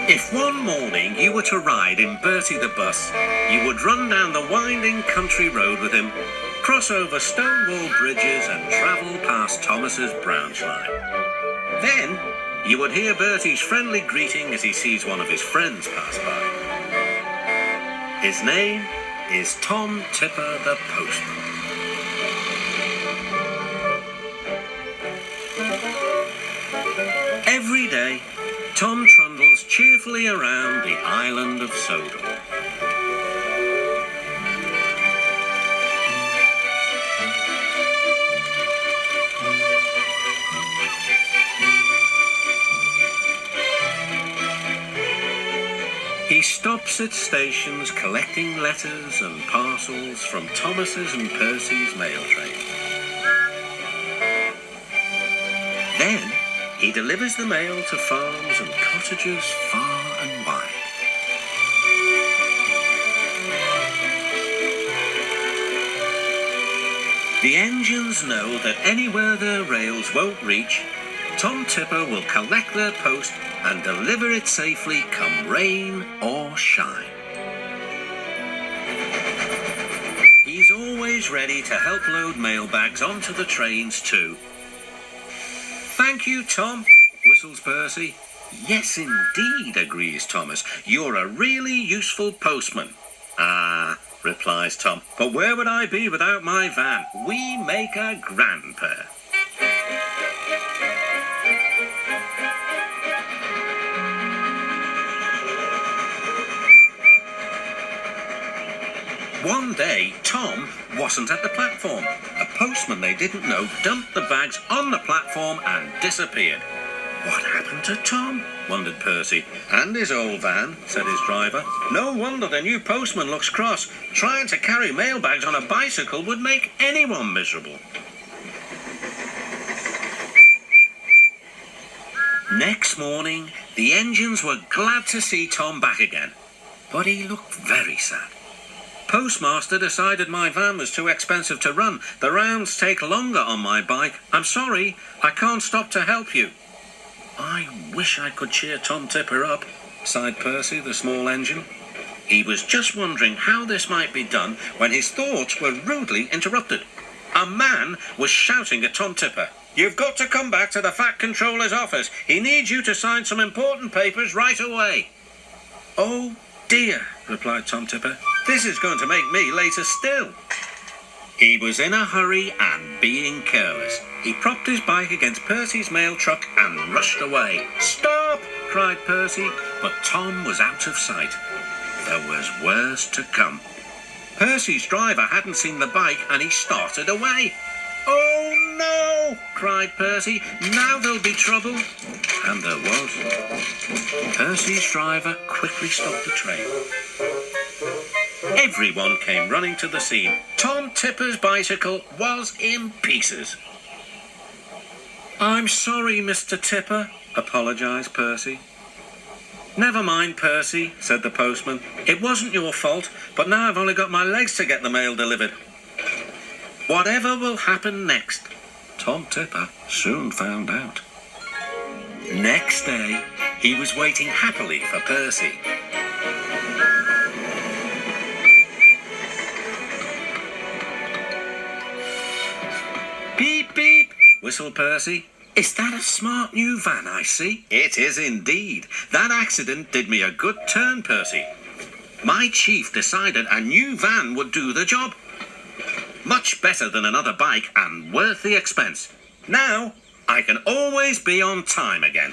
If one morning you were to ride in Bertie the bus, you would run down the winding country road with him, cross over stone-wall bridges and travel past Thomas's branch line. Then you would hear Bertie's friendly greeting as he sees one of his friends pass by. His name is Tom Tipper the Postman. Every day, Tom trundles cheerfully around the island of Sodor. He stops at stations collecting letters and parcels from Thomas's and Percy's mail train. Then he delivers the mail to farms and cottages far and wide. The engines know that anywhere their rails won't reach, Tom Tipper will collect their post and deliver it safely come rain or shine. He's always ready to help load mailbags onto the trains too. "Thank you, Tom," whistles Percy. "Yes, indeed," agrees Thomas. "You're a really useful postman." "Ah," replies Tom, "but where would I be without my van? We make a grand pair." One day, Tom wasn't at the platform. A postman they didn't know dumped the bags on the platform and disappeared. "What happened to Tom?" wondered Percy. "And his old van," said his driver. "No wonder the new postman looks cross. Trying to carry mailbags on a bicycle would make anyone miserable." Next morning, the engines were glad to see Tom back again, but he looked very sad. "Postmaster decided my van was too expensive to run. The rounds take longer on my bike. I'm sorry, I can't stop to help you." "I wish I could cheer Tom Tipper up," sighed Percy, the small engine. He was just wondering how this might be done when his thoughts were rudely interrupted. A man was shouting at Tom Tipper. "You've got to come back to the Fat Controller's office. He needs you to sign some important papers right away." "Oh dear," replied Tom Tipper. "This is going to make me later still." He was in a hurry and being careless. He propped his bike against Percy's mail truck and rushed away. "Stop!" cried Percy, but Tom was out of sight. There was worse to come. Percy's driver hadn't seen the bike and he started away. "Oh no!" cried Percy. "Now there'll be trouble." And there was. Percy's driver quickly stopped the train. Everyone came running to the scene. Tom Tipper's bicycle was in pieces. "I'm sorry, Mr. Tipper," apologized Percy. "Never mind, Percy," said the postman. "It wasn't your fault, but now I've only got my legs to get the mail delivered." Whatever will happen next, Tom Tipper soon found out. Next day, he was waiting happily for Percy. "Beep, beep," whistled Percy. "Is that a smart new van I see?" "It is indeed. That accident did me a good turn, Percy. My chief decided a new van would do the job. Much better than another bike and worth the expense. Now, I can always be on time again."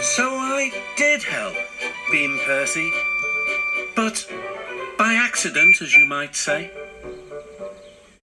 "So I did help," beamed Percy. "But by accident, as you might say."